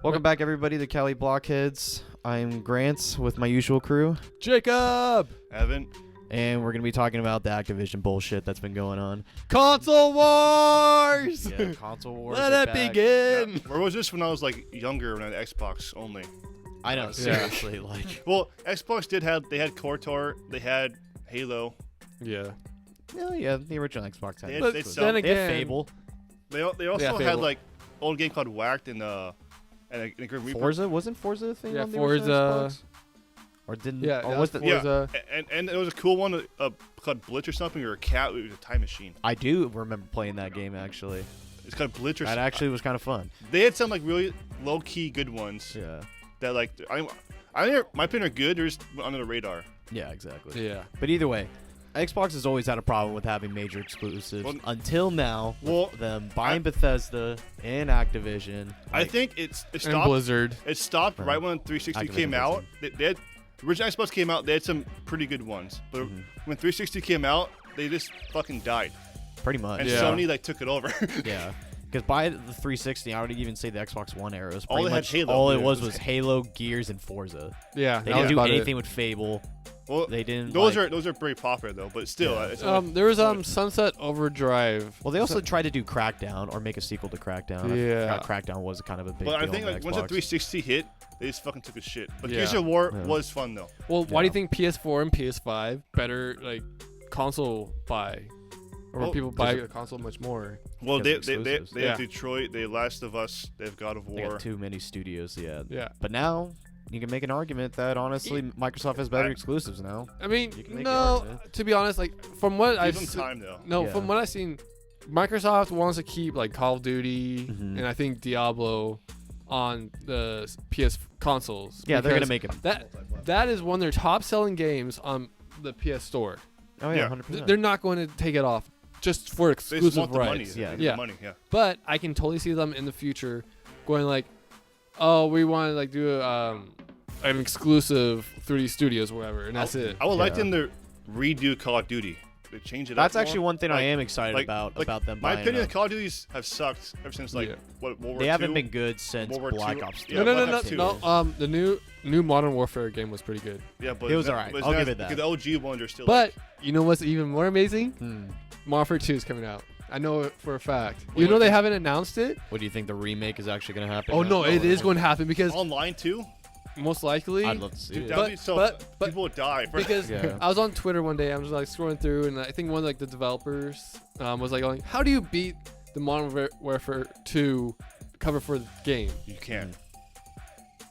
Welcome back, everybody, to Caliblockheads. I'm Grant with my usual crew, Jacob, Evan, and we're going to be talking about the Activision bullshit that's been going on. Console Wars. Yeah, console wars. Let are it back. begin. yeah, where was this when I was like younger when I had Xbox only? I know, seriously. Like, Well, Xbox they had KOTOR, they had Halo, Yeah. yeah, the original Xbox had They it. had- But they then They again, had Fable. they also Yeah, had Fable. like old game called Whacked and a Grim Reaper. Forza? Wasn't Forza a thing Yeah, on the original Forza. Xbox? Or didn't? Yeah, or that was was the, Forza. Yeah, and there was a cool one called Blitz or something, or a cat. It was a time machine. I do remember playing that game, actually. It's called Blitz or That something. actually was kind of fun. They had some like really low key good ones Yeah. that like I think my opinion are good. They're just under the radar. Yeah, exactly. Yeah. But either way, Xbox has always had a problem with having major exclusives until now. Well, with them buying Bethesda and Activision. I Like, think it And stopped. Blizzard. It stopped Right. right when 360 Activision came out. Blizzard. They had, the original Xbox came out. They had some pretty good ones, but when 360 came out, they just fucking died. pretty much. And Yeah. Sony like took it over. Yeah. Because by the 360, I would even say the Xbox One era was All pretty they had much Halo. all it Yeah, was it was Halo, Gears, and Forza. Yeah. They that didn't was do about anything with Fable. well, They didn't. those like- are pretty popular though, but still, Yeah. it's There was Sunset Overdrive. Well, they also tried to do Crackdown or make a sequel to Crackdown. Yeah. I forgot Crackdown was kind of a big But deal I think on like the once the Xbox. 360 hit, they just fucking took a shit. But Yeah. Gears of War Yeah. was fun though. Well, why do Yeah. you think PS4 and PS5 better like console buy? Or Well, people buy a console much more? Well, Because they of they exclusives. they Yeah. have Detroit, they have Last of Us, they have God of They War. got too many studios, yeah. Yeah. But now you can make an argument that honestly Microsoft has better I- exclusives now. I mean, You can make the no. argument. To be honest, like from what Give I've them seen, time though. no, Yeah. from what I've seen, Microsoft wants to keep like Call of Duty Mhm. and I think Diablo on the PS consoles. Yeah, they're gonna because make them. that is one of their top selling games on the PS Store. Oh Yeah. yeah, 100%. They're not going to take it off just for They just exclusive want the money. rights. Yeah. They need Yeah. the money. Yeah. But I can totally see them in the future going like, oh, we want to like do an exclusive 3D Studios or whatever, and that's it. I would like Yeah. them to redo Call of Duty. They change it That's up. actually more. one thing I Like- am excited like- about like, them My buying opinion, up. Call of Duties have sucked ever since like Yeah. what World War They haven't II? been good since World War Black II. Ops 2. Yeah, no, Black no, Ops 2. no. The new Modern Warfare game was pretty good. Yeah, but It was it's alright. but it's I'll not give as- it that. because the OG ones are still. But you know what's even more amazing? Hmm. Modern Warfare 2 is coming out. I know it for a fact. Wait, You know what? they haven't announced it? What do you think the remake is actually going to happen? Oh now? no, it is going to happen because like, online too. most likely. I'd love to see Dude, it. that But- would be so. but- People would die. For Because Yeah. I was on Twitter one day, I was like scrolling through, and I think one of like the developers was like going, "How do you beat the Modern Warfare 2 cover for the game?" you can't.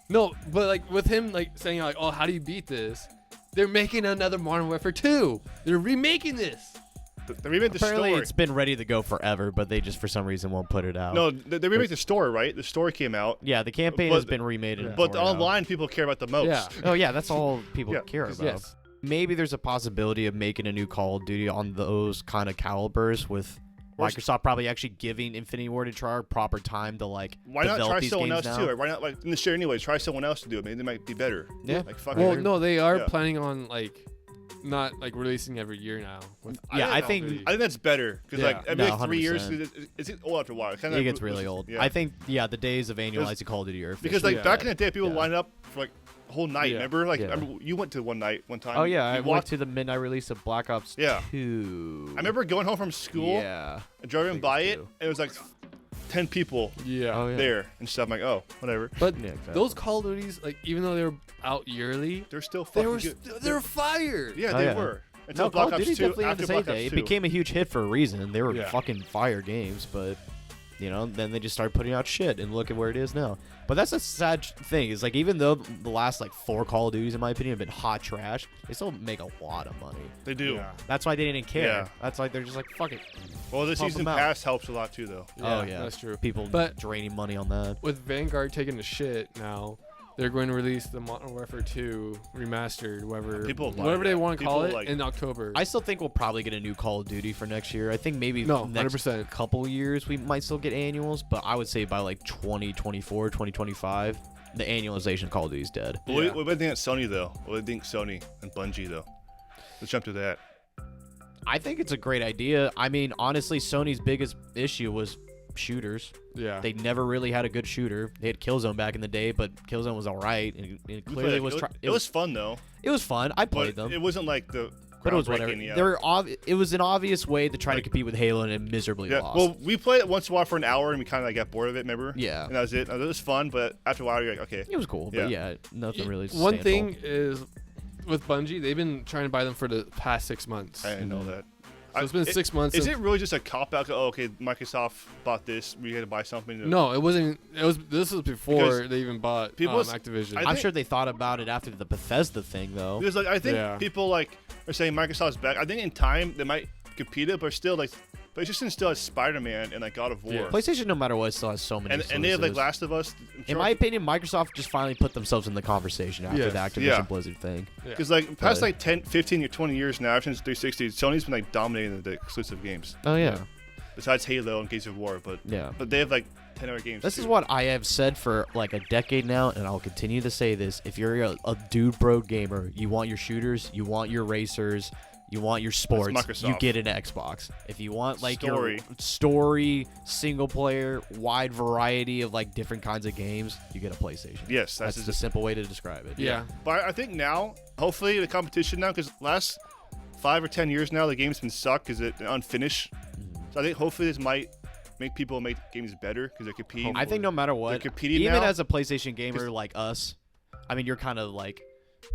No, but like with him like saying like, "Oh, how do you beat this?" They're making another Modern Warfare 2. They're remaking this. They remake the Apparently, story. it's been ready to go forever, but they just for some reason won't put it out. No, they remake the story, right? The story came out, Yeah, the campaign But- has been remade. Yeah. and but the torn out. online people care about the most. Yeah. Oh yeah, that's all people Yeah, care about. Yes. Maybe there's a possibility of making a new Call of Duty on those kind of calibers with Microsoft probably actually giving Infinity Ward and Treyarch proper time to like Why not develop try these someone games else now. too? Why not like in the share anyways? Try someone else to do it. Maybe they might be better. Yeah. Like fuck Well, it. no, they are Yeah. planning on like not like releasing every year now. Yeah, I don't think- know. I think that's better because Yeah. like every No, like 3 years, 100%. it's old after a while. It gets really old. Yeah. I think the days of annualizing Call of Duty are because officially like back in dead. the day, people Yeah. line up for like a whole night. Yeah. Remember? Like Yeah. I remember you went to one time. Oh yeah, I You went walked- to the midnight release of Black Ops Yeah. 2. I remember going home from school Yeah. and driving think by it's it. two. And it was like 10 people Yeah. Oh yeah. there and stuff. I'm like, oh, whatever. But Yeah, exactly. those Call of Duties, like even though they were out yearly, They're still they fucking were good. they were fire. Yeah, Oh, they yeah. were. Until No, Call Black of Ops Duty 2. definitely had After to Black say Ops that. 2. It became a huge hit for a reason. They were Yeah. fucking fire games, but you know, then they just started putting out shit, and look at where it is now. But that's a sad thing. Is like even though the last like 4 Call of Duties, in my opinion, have been hot trash, they still make a lot of money. They do. Yeah. That's why they didn't care. Yeah. That's like they're just like fuck it. Well, the Pump season them out. pass helps a lot too, though. Oh yeah, that's true. People But- draining money on that. With Vanguard taking the shit now, they're going to release the Modern Warfare 2 remastered, People like whatever they that. want to call it, People like- in October. I still think we'll probably get a new Call of Duty for next year. I think maybe No, next 100%. couple years we might still get annuals, but I would say by like 2024, 2025, the annualization of Call of Duty is dead. But Yeah. what do you think at Sony though? What do you think Sony and Bungie though? Let's jump to that. I think it's a great idea. I mean, honestly, Sony's biggest issue was shooters. Yeah. They never really had a good shooter. They had Killzone back in the day, but Killzone was all right, and it clearly was. It was fun though. It was fun. I played But them. it wasn't like the. But it was whatever. It was an obvious way to try to compete with Halo, and it miserably lost. Well, we played it once in a while for an hour, and we kind of got bored of it. Remember? Yeah. And that was it. It was fun, but after a while, you're like, okay. It was cool, but yeah, nothing really. One substantial. thing is with Bungie, they've been trying to buy them for the past 6 months. I didn't know that. So it's been 6 months. Is it really just a cop out? Oh, okay, Microsoft bought this. We had to buy something. No, it wasn't. This was before Because they even bought Activision. I I'm sure they thought about it after the Bethesda thing, though. Because like I think people like are saying Microsoft's back. I think in time they might compete it, but still like, but it's just still has Spider-Man and like God of War. Yeah. PlayStation, no matter what, still has so many. And they have like exclusives. Last of Us. In my opinion, Microsoft just finally put themselves in the conversation after the Activision Blizzard thing. Because like past like 10, 15, or 20 years now, since 360, Sony's been like dominating the exclusive games. Oh yeah. Besides Halo and Gears of War, but they have like 10 other games. This is what I have said for like a decade now, and I'll continue to say this. If you're a dude bro gamer, you want your shooters, you want your racers, you want your sports, you get an Xbox. If you want like your story, single player, wide variety of like different kinds of games, you get a PlayStation. Yes, that's the simple way to describe it. Yeah. But I think now, hopefully the competition now, because last 5 or 10 years now, the game's been sucked because it's unfinished. So I think hopefully this might make people make games better because they're competing. I think no matter what, even now, as a PlayStation gamer like us, I mean, you're kind of like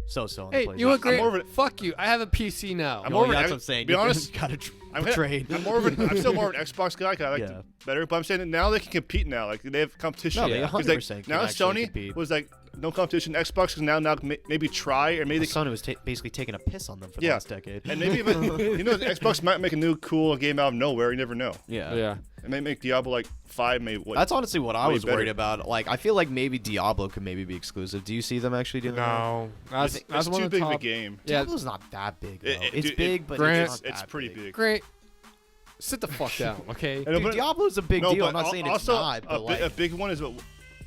so-so on the PlayStation. You know what, great? Fuck you. I have a PC now. I'm more of that's what I'm saying. Be honest, gotta trade. I'm still more of an Xbox guy because I like it better. But I'm saying that now they can compete now. Like they have competition. No, they 100% now Sony compete. was like no competition. Xbox can now maybe try or maybe Sony was basically taking a piss on them for the last decade. And maybe even Xbox might make a new cool game out of nowhere. You never know. Yeah. It may make Diablo like 5 maybe. That's honestly what I was worried about. Like I feel like maybe Diablo could maybe be exclusive. Do you see them actually doing that? No, that's too big of a game. Diablo's not that big. Though. It's big, but it's pretty big. Great. Sit the fuck down, okay? Dude, Diablo's a big deal. I'm not saying it's not. But a big one is what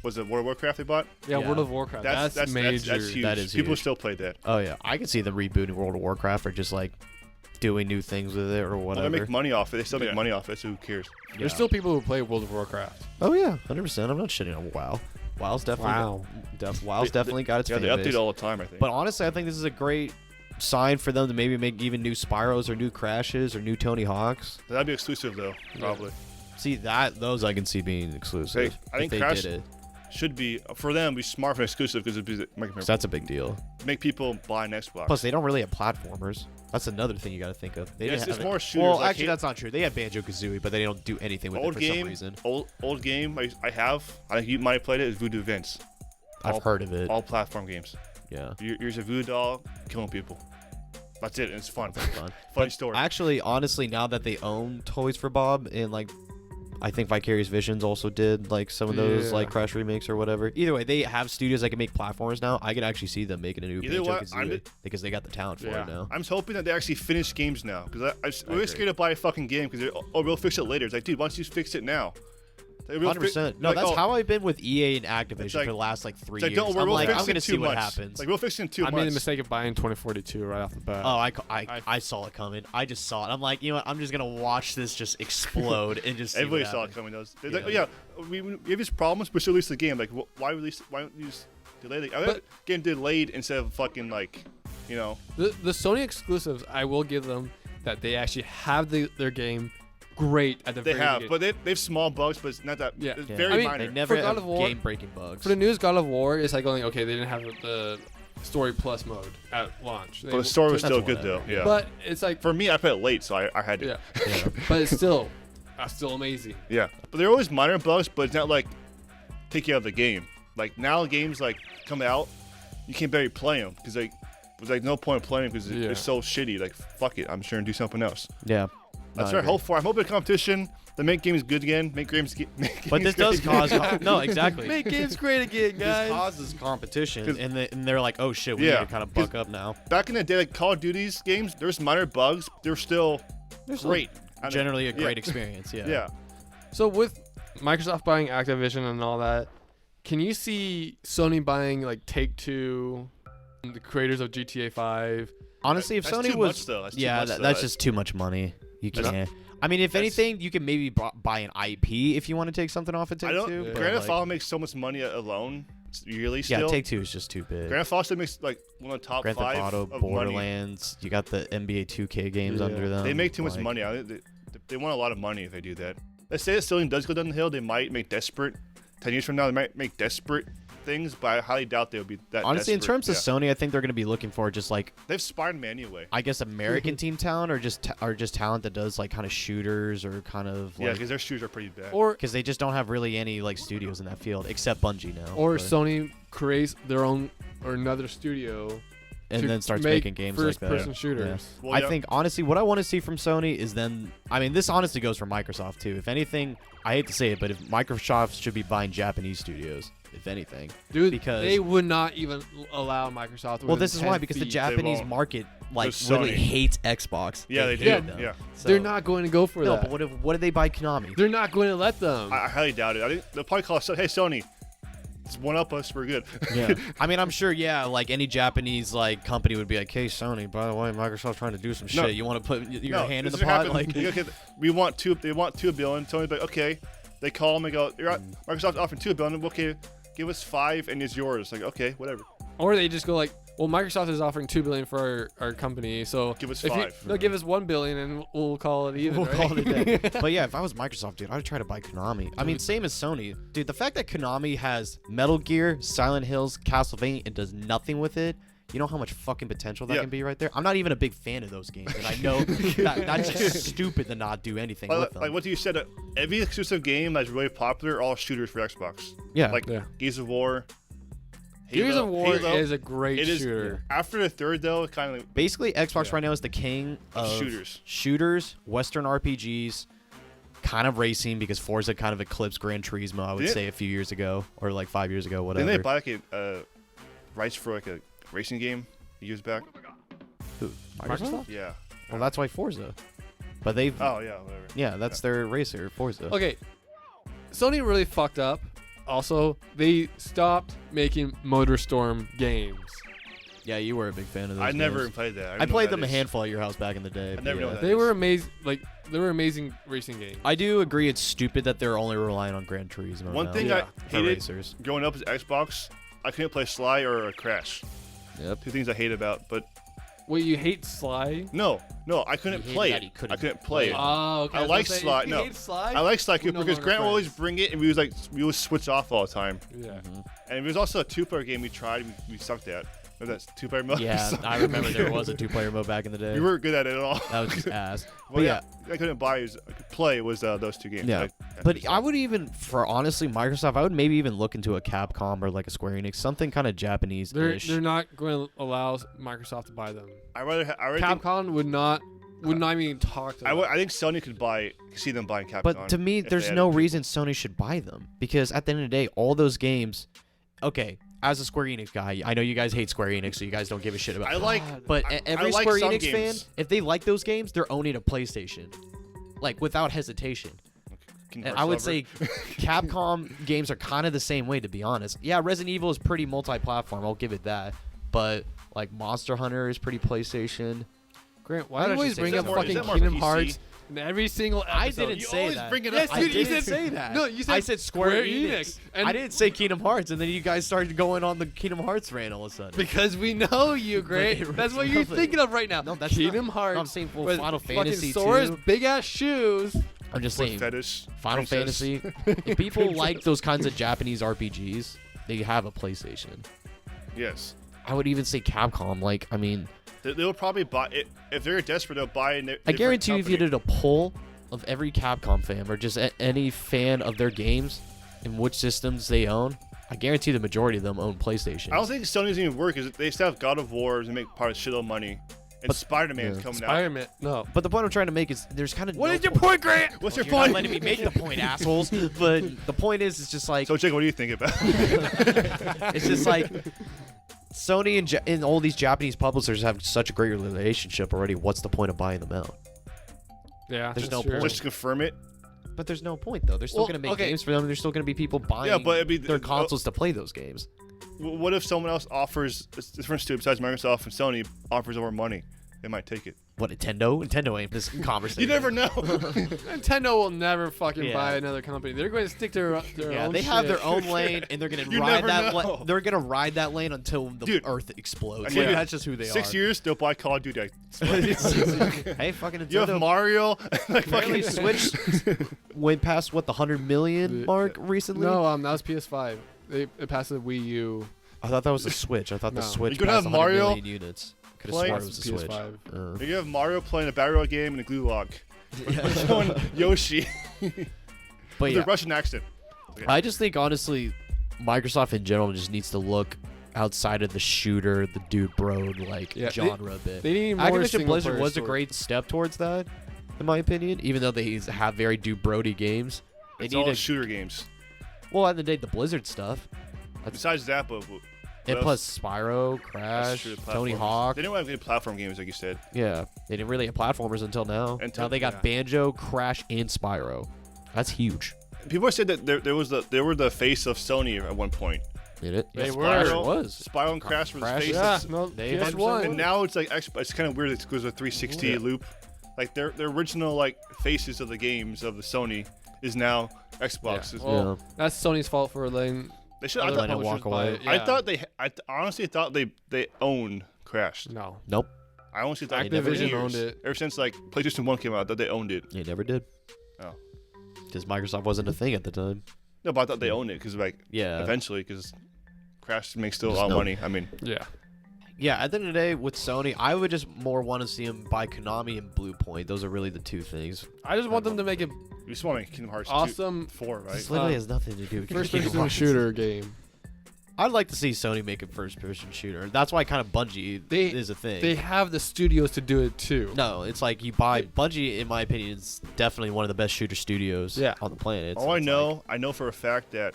was it World of Warcraft they bought? Yeah, World of Warcraft. That's major. That's huge. That is People huge. still play that. Oh yeah, I can see them rebooting World of Warcraft or just like doing new things with it or whatever. They make money off it. They still make money off it. So who cares? There's still people who play World of Warcraft. Oh yeah, 100%. I'm not shitting on WoW. WoW's definitely WoW's definitely got its fan they update base. all the time, I think. But honestly, I think this is a great sign for them to maybe make even new Spyros or new Crashes or new Tony Hawks. That'd be exclusive though, probably. See those I can see being exclusive. Hey, I think they Crash did it. should be for them. Be smart for exclusive because That's a big deal. Make people buy an Xbox. Plus, they don't really have platformers. That's another thing you got to think of. They didn't it's have more shooters. Well, like actually, that's not true. They have Banjo-Kazooie, but they don't do anything with it for some reason. Old game I think you might have played it is Voodoo Vince. I've heard of it. All platform games. Yeah. You're a voodoo doll killing people. That's it. And it's fun. Fun. Funny story. Actually, honestly, now that they own Toys for Bob and like, I think Vicarious Visions also did like some of those like Crash remakes or whatever. Either way, they have studios that can make platforms now. I can actually see them making a new Banjo-Kazooie because they got the talent for it now. I'm just hoping that they actually finish games now because I'm really scared to buy a fucking game because we'll fix it later. It's like, dude, why don't you fix it now? 100%. No, that's how I've been with EA and Activision for the last like 3 years. I'm gonna see what happens. Like we'll fix it in 2 months. I made the mistake of buying 2042 right off the bat. Oh, I saw it coming. I just saw it. I'm like, you know what? I'm just gonna watch this just explode and just. Everybody saw it coming. They're like, oh yeah, we have these problems, but still release the game. Like, why don't you just delay the game? Game delayed instead of fucking like, you know. The Sony exclusives, I will give them that they actually have their game. Great at the very beginning. But they have small bugs, but it's not that. Yeah, it's very minor. They never have game-breaking bugs. For the newest God of War, it's like going, okay, they didn't have the story plus mode at launch. But the story was still good though. Yeah. But it's like for me, I played it late, so I had to. Yeah. But it's still amazing. Yeah. But there are always minor bugs, but it's not like take you out of the game. Like now, games like come out, you can't barely play them because like there's like no point in playing because they're so shitty. Like fuck it, I'm sure and do something else. Yeah. That's what I hope for. I'm hoping competition. They make games good again. Make games. But this does cause no, exactly. Make games great again, guys. This causes competition, and they're like, oh shit, we need to kind of buck up now. Back in the day, like Call of Duty's games, there's minor bugs. They're still great. Generally, a great experience. Yeah. Yeah. So with Microsoft buying Activision and all that, can you see Sony buying like Take-Two, the creators of GTA 5? Honestly, if Sony was, much, though. that's just too much money. You can't. I mean, if anything, you can maybe buy an IP if you want to take something off of Take-Two. Grand Theft Auto makes so much money alone yearly still. Yeah, Take-Two is just too big. Grand Theft Auto still makes like one of the top Grand 5 Theft Auto, of Borderlands. money. You got the NBA 2K games under them. They make too much money. They want a lot of money if they do that. Let's say that Sony does go down the hill, they might make desperate. 10 years from now, they might make desperate things, but I highly doubt they'll be that Honestly, desperate. in terms of Sony, I think they're going to be looking for just like they've Spider-Man anyway. I guess American team talent or just talent that does like kind of shooters or kind of like, because their shooters are pretty bad. Or because they just don't have really any like studios in that field except Bungie now. Or but- Sony creates their own or another studio and to then starts make making games like that. first-person shooters. Yeah. Well, I think honestly, what I want to see from Sony is then. I mean, this honestly goes for Microsoft too. If anything, I hate to say it, but if Microsoft should be buying Japanese studios, if anything, Dude, because they would not even allow Microsoft. well, this is why because the Japanese won't. market like There's really Sony. hates Xbox. Yeah, they hate do. them. Yeah. So- They're not going to go for No, that. but what did they buy Konami? They're not going to let them. I highly doubt it. I think they'll probably call us, hey, Sony, just one up us, we're good. Yeah, I mean, I'm sure. Yeah, like any Japanese like company would be like, "Hey, Sony, by the way, Microsoft's trying to do some No. shit. You want to put your hand in the this pot?" happened. Like, Okay, they want $2 billion. Sony's like, okay. They call them and go, Microsoft's offering $2 billion. Okay, give us 5 and it's yours. Like, okay, whatever. Or they just go like, well, Microsoft is offering $2 billion for our company, so Give us if 5. They'll give us $1 billion and we'll call it even. we'll right? call it a day. But yeah, if I was Microsoft, dude, I'd try to buy Konami. I mean, same as Sony, dude. The fact that Konami has Metal Gear, Silent Hills, Castlevania, and does nothing with it. You know how much fucking potential that can be right there? I'm not even a big fan of those games, and I know that's just stupid to not do anything with them. Like what you said, every exclusive game that's really popular are all shooters for Xbox. Yeah. Like Gears of War. Gears of War Halo. is a great It is shooter. after the third though, kind of Basically, Xbox right now is the king of shooters, Western RPGs, kind of racing because Forza kind of eclipsed Gran Turismo, I would say a few years ago or like 5 years ago, whatever. Didn't they buy like a rights for like a racing game years back? Who? Microsoft? Yeah. Well, that's why Forza. But they've Oh yeah, whatever. yeah, that's their racer, Forza. Okay, Sony really fucked up. Also, they stopped making MotorStorm games. Yeah, you were a big fan of those. I never games. played that. I played them a handful at your house back in the day. I but never know yeah. that. They were amazing. Like they were amazing racing games. I do agree it's stupid that they're only relying on Gran Turismo. One now thing Yeah. I for hated racers. growing up as Xbox, I couldn't play Sly or Crash. Yep. 2 things I hate about, but Wait, you hate Sly? no, I couldn't hated play that it. he couldn't I couldn't play it. Oh, okay. I was like gonna say, Sly. if you No, hate Sly. I like Sly we're Cooper no because longer Grant would always friends. bring it, and we would switch off all the time. Yeah. And it was also a 2-player game we tried, we sucked at. Remember that 2-player mode? Yeah, I remember there was a 2-player mode back in the day. We weren't good at it at all. That was just ass. Well, But yeah, I couldn't I could play was those 2 games. Yeah. But I would even, for honestly Microsoft, I would maybe even look into a Capcom or like a Square Enix, something kind of Japanese-ish. They're not going to allow Microsoft to buy them. I rather think, Capcom would not even talk to them. I think Sony could see them buying Capcom. But to me, if there's they had no it. reason Sony should buy them because at the end of the day, all those games. Okay, as a Square Enix guy, I know you guys hate Square Enix, so you guys don't give a shit about. I like, But every like Square some Enix fan, games. if they like those games, they're owning a PlayStation, like without hesitation. Kingdom And Hearts I would lover. say Capcom games are kind of the same way, to be honest. Yeah, Resident Evil is pretty multi-platform. I'll give it that. But like Monster Hunter is pretty PlayStation. Grant, why Why do you don't you always say bring that up more- is fucking that more Kingdom PC? Hearts in every single episode? I didn't You say always that. bring it Yes, up. I dude, you didn't said- say that. No, you said I said Square Enix. Enix, and- I didn't say Kingdom Hearts, and then you guys started going on the Kingdom Hearts rant all of a sudden. Because we know you, Grant. That's what you're Lovely. thinking of right now. No, that's Kingdom not- Hearts. No, I'm saying well, with Final fucking Fantasy Sora's too. big ass shoes. I'm just Foot saying fetish. Final princess. Fantasy. If people like those kinds of Japanese RPGs, they have a PlayStation. Yes. I would even say Capcom. Like, I mean, They'll probably buy it if they're desperate. They'll buy it. I guarantee you, if you did a poll of every Capcom fan or just any fan of their games and which systems they own, I guarantee the majority of them own PlayStation. I don't think Sony's even work. Is they still have God of War and make part of shitload of money, and Spider-Man's coming out. Spider-Man. No. But the point I'm trying to make is there's kind of What no is your point, Grant? What's Well, your you're not point? letting me make the point, assholes. But the point is, it's just like So, Jake, what do you think about? it's just like Sony and all these Japanese publishers have such a great relationship already. What's the point of buying them out? Yeah. There's that's no true. point. Just to confirm it. But there's no point though. They're still Well, going to make okay. games for them. There's still going to be people buying Yeah, but it'd be their consoles to play those games. What if someone else offers a different studio besides Microsoft and Sony offers more money? They might take it. What, Nintendo? Nintendo ain't this conversation. You never know. Nintendo will never fucking Yeah. buy another company. They're going to stick to their Yeah, own they shit. have their own lane, and they're gonna You ride never that. know. They're gonna ride that lane until the Dude, Earth explodes. I mean, Like, that's just who they 6 are. years, they'll buy Call of Duty. Hey, fucking Nintendo. You have Mario. Like Apparently fucking Switch went past what the 100 million mark recently. No, that was PS5. It passed the Wii U. I thought that was the Switch. I thought the No. Switch You could passed have 100 Mario million units. Could have play- sworn it was the Switch. PS5. You have Mario playing a battle royale game in a glue log. Showing Yoshi But with yeah, a Russian accent. I just think honestly, Microsoft in general just needs to look outside of the shooter, the dude bro like Yeah, genre a bit. They need more Activision single Blizzard player was a story. great step towards that, in my opinion. Even though they have very dude brody games, they It's need all to. shooter games. Well, at the day, the Blizzard stuff, Besides that, but and else? plus Spyro, That's Crash, true, Tony platformers. Hawk. They didn't have any platform games, like you said. Yeah, they didn't really have platformers until now. Until- Now they got yeah. Banjo, Crash, and Spyro. That's huge. People said that they were the face of Sony at one point. Did it? They Yeah, were. Crash Spyro- was. Spyro and Crash were the Crash, face. Yeah, of, no, They PS1. and now it's like it's kind of weird. It goes a 360 Yeah. loop. Like their original like faces of the games of the Sony is now Xbox. Yeah. Is- Well, that's Sony's fault for letting They should. I other thought, Letting it publishers walk buy away. it. I Yeah. thought they. I honestly thought they owned Crash. No. Nope. I honestly thought They never for did. years, Owned it. Ever since like PlayStation 1 came out, that they owned it. They never did. Oh. Because Microsoft wasn't a thing at the time. No, but I thought they owned it because like Yeah. eventually because Crash makes still a Just lot of no- money. I mean, Yeah. Yeah, at the end of the day, with Sony, I would just more want to see them buy Konami and Blue Point. Those are really the two things. I just want them to make a you just want to make Kingdom Hearts awesome 4, right? This literally Uh, has nothing to do with Kingdom first-person Hearts. shooter game. I'd like to see Sony make a first-person shooter. That's why kind of Bungie is a thing. They have the studios to do it too. No, it's like you buy Bungie. In my opinion, is definitely one of the best shooter studios Yeah. on the planet. All I It's know for a fact that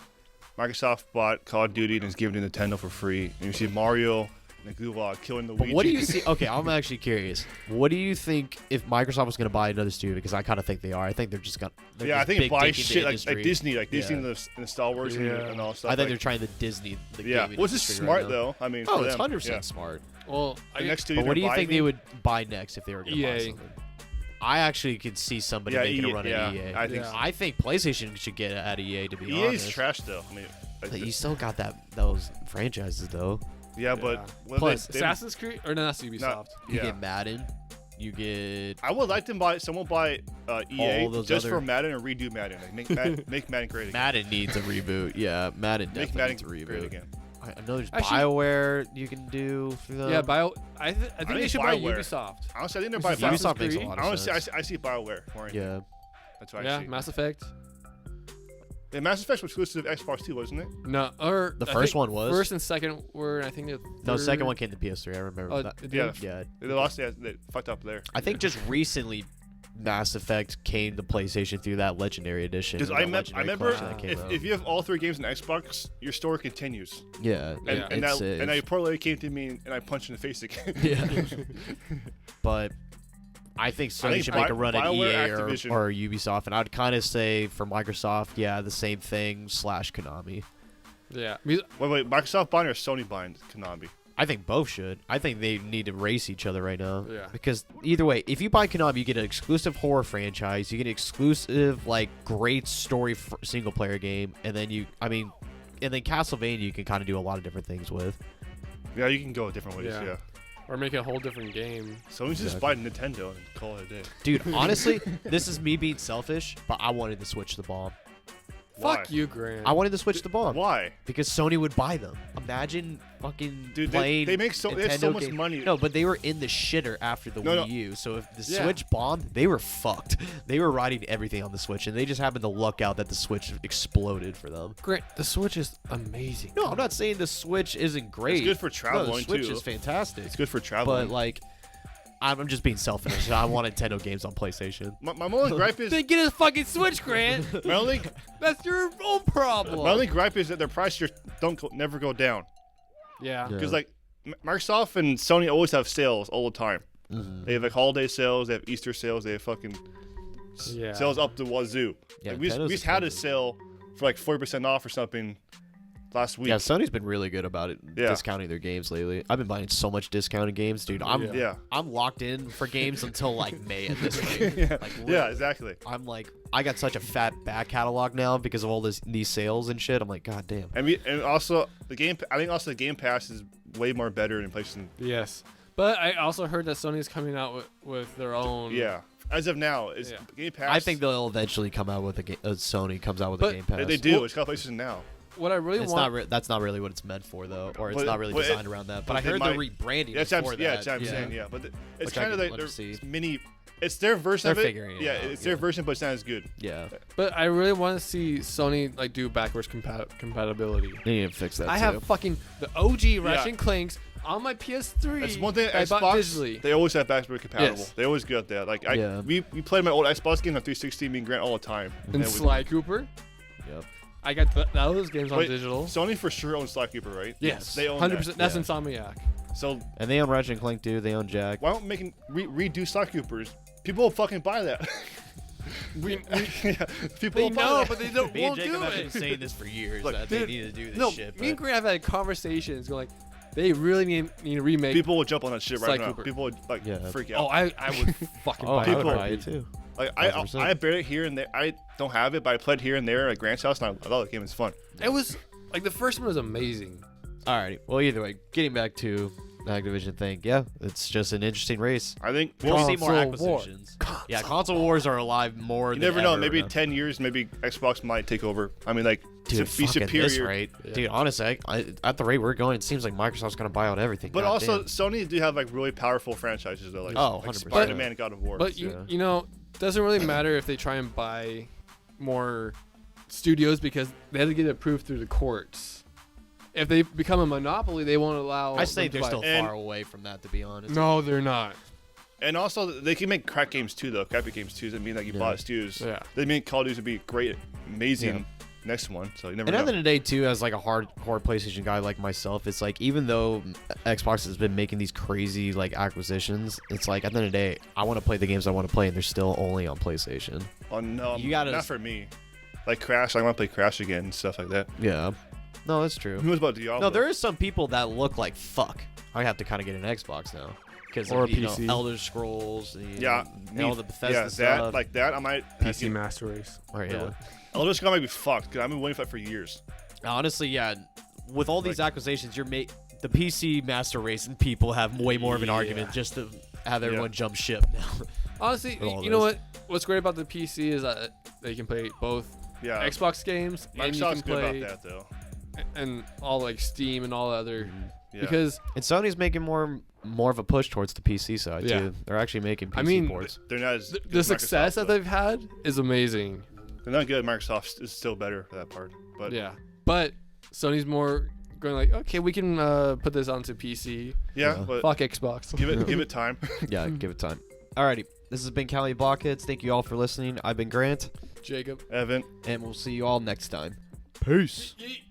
Microsoft bought Call of Duty and is giving it to Nintendo for free. And you see Mario and Gulog killing the But Luigi. what do you see? Okay, I'm actually curious. What do you think if Microsoft was going to buy another studio? Because I kind of think they are. I think they're just going. Yeah, I think it buys shit like Disney, like Yeah. Disney and the Star Wars Yeah. and all stuff. I think they're like, trying to Disney the yeah, gaming which is industry smart right now. though. I mean, Oh, for it's them, 100% yeah. smart. Well, The next studio But what do you they're think they buying- would buy next if they were going to buy EA. something? I actually could see somebody Yeah, making EA, a run yeah, at EA. I think Yeah. so. I think PlayStation should get at EA. To be EA's honest, trash though. I mean, like, But you still got those franchises though. yeah, but when Plus, they, Assassin's Creed or no, that's Ubisoft. You yeah. get Madden. You get I would like to buy someone buy EA All those just other- for Madden and redo Madden. Like make Madden great again. Madden needs a reboot. Yeah, Madden Make definitely Madden needs a reboot. great again. I know there's Actually- BioWare you can do through them. Yeah, I think they think should buy BioWare. Ubisoft. Honestly, I think they're Is buying it BioWare. Assassin's Ubisoft makes a Creed? lot I of honestly, sense. I see BioWare more. Anything. Yeah. That's what I Yeah, see. Mass Effect. Yeah, Mass Effect was exclusive to Xbox too, wasn't it? No, or The I first think one was. First and second were, I think the No, third- second one came to PS3. I remember Oh, that. it Yeah. did? Yeah. They lost. They fucked up there. I think just recently Mass Effect came to PlayStation through that Legendary Edition. Because or I that remember Legendary Collection that came out. if you have all three games on Xbox, your story continues. Yeah. And, Yeah. and, it's that, and safe. that poor lady came to me and I punched in the face again. Yeah. But I think Sony think should make a run at BioWare, EA Activision. or Ubisoft, and I'd kind of say for Microsoft, yeah, the same thing / Konami. Yeah. wait, Microsoft buying or Sony buying Konami? I think both should. I think they need to race each other right now. Yeah. Because either way, if you buy Konami, you get an exclusive horror franchise, you get an exclusive, like, great story single player game, and then and then Castlevania you can kind of do a lot of different things with. Yeah, you can go different ways. Yeah. Yeah. Or make a whole different game. Sony's just buy Nintendo and call it a day. Dude, honestly, this is me being selfish, but I wanted to switch the bomb. Why? Fuck you, Grant. I wanted to switch the bomb. Why? Because Sony would buy them. Imagine fucking Dude, playing. they make they have so Nintendo much game- money. No, but they were in the shitter after the No, no. Wii U. So if the Yeah. Switch bombed, they were fucked. They were riding everything on the Switch, and they just happened to luck out that the Switch exploded for them. Grant, the Switch is amazing. No, I'm not saying the Switch isn't great. It's good for No, traveling the Switch too. is fantastic. It's good for traveling. But like, I'm just being selfish. I want Nintendo games on PlayStation. my only gripe is Then get a fucking Switch, Grant. my only That's your own problem. my only gripe is that their prices never go down. Yeah. Yeah. Because like Microsoft and Sony always have sales all the time. Mhm. They have like holiday sales, they have Easter sales, they have fucking Yeah. sales up the wazoo. Yeah, Like, we Nintendo's just had a expensive. sale for like 40% off or something last week. Yeah, Sony's been really good about it, Yeah. discounting their games lately. I've been buying so much discounted games, dude. I'm locked in for games until like May at this rate. Yeah, exactly. I'm like, I got such a fat back catalog now because of all these sales and shit. I'm like, god damn. And also the game. I think also the Game Pass is way more better in PlayStation. Yes, but I also heard that Sony's coming out with their own. Yeah. As of now, is Game Pass. I think they'll eventually come out with Sony comes out with a Game Pass. They do. It's called PlayStation Now. What I really want. That's not really what it's meant for, though, or it's not really designed around that. But I heard they're rebranding it for that. Yeah, that's what I'm saying. Yeah, but it's Which kind of like their mini. It's their version They're of it. figuring it out, It's their version, but it's not as good. Yeah. But I really want to see Sony like do backwards compatibility. They need to fix that. I too. have fucking the OG Ratchet and Clanks on my PS3. That's one thing. I bought Xbox, digitally. they always have backwards compatible. Yes. They always get that. Like Yeah. we played my old Xbox game on 360, me and Grant all the time. And Sly Cooper. Yep. I got those games on digital. Sony for sure owns Sly Cooper, right? Yes, they own 100%. That's Yeah. Insomniac. So And they own Ratchet and Clank too. They own Jack. why don't making redo Sly Coopers? People will fucking buy that. People They will buy know, that. but they don't Me and won't Jacob do have been it. saying this for years Look, that dude, they need to do this No, shit. me and but- Grant have had conversations going like, they really need to remake. People will jump on that shit Sly right now. Cooper. People would like freak Oh, out. I would fucking Oh, buy I would People- buy it too. Like 100%. I bet it here and there. I don't have it, but I played here and there at Grant's house, and I thought the game was fun. It was like the first one was amazing. Alrighty. Well, either way, getting back to the Activision thing, yeah, it's just an interesting race. I think We'll see more Console war. acquisitions. Yeah, console wars are alive more. you than never know. ever Maybe now. 10 years, maybe Xbox might take over. I mean, like Dude, to be fucking superior. this rate. Yeah. Dude, honestly, at the rate we're going, it seems like Microsoft's gonna buy out everything. But God also, damn. Sony do have like really powerful franchises though, like, Oh, like 100%. Spider-Man and God of War. But Yeah. you know, doesn't really matter if they try and buy more studios because they have to get it approved through the courts. If they become a monopoly, they won't allow. I say them to they're buy- still And- far away from that, to be honest. No, they're not. And also, they can make crack games too, though. Crappy games too. Doesn't mean like you bought studios. Yeah. They mean Call of Duty would be great, amazing next one. So you never And know. at the end of the day, too, as like a hardcore PlayStation guy like myself, it's like even though Xbox has been making these crazy like acquisitions, it's like at the end of the day, I want to play the games I want to play, and they're still only on PlayStation. Oh no, You gotta- not for me. Like Crash, I want to play Crash again and stuff like that. Yeah. No, that's true. Who knows about Diablo? No, there is some people that look like fuck. I have to kind of get an Xbox now because Or of a you know, PC. Elder Scrolls, Yeah, and all the Bethesda yeah, stuff. that like that. I might PC Master Race. Or, yeah. Elder Scrolls might be fucked because I've been waiting for that for years. Honestly, yeah. With all these acquisitions, the PC Master Race and people have way more of an argument just to have everyone jump ship now. Honestly, With all you know this. what? What's great about the PC is that they can play both Yeah, Xbox games and you Microsoft's can good play about that though. and all like Steam and all the other Yeah. because And Sony's making more of a push towards the PC side Yeah. too. They're actually making PC I mean, ports. they're not as the good as success Microsoft, that though. they've had is amazing. They're not good. Microsoft is still better for that part. But Yeah, but Sony's more going like, okay, we can put this onto PC. yeah, Yeah. but Fuck Xbox. give it time. Yeah, give it time. Alrighty, this has been Caliblockheads. Thank you all for listening. I've been Grant, Jacob. Evan. and we'll see you all next time. Peace. Yeet.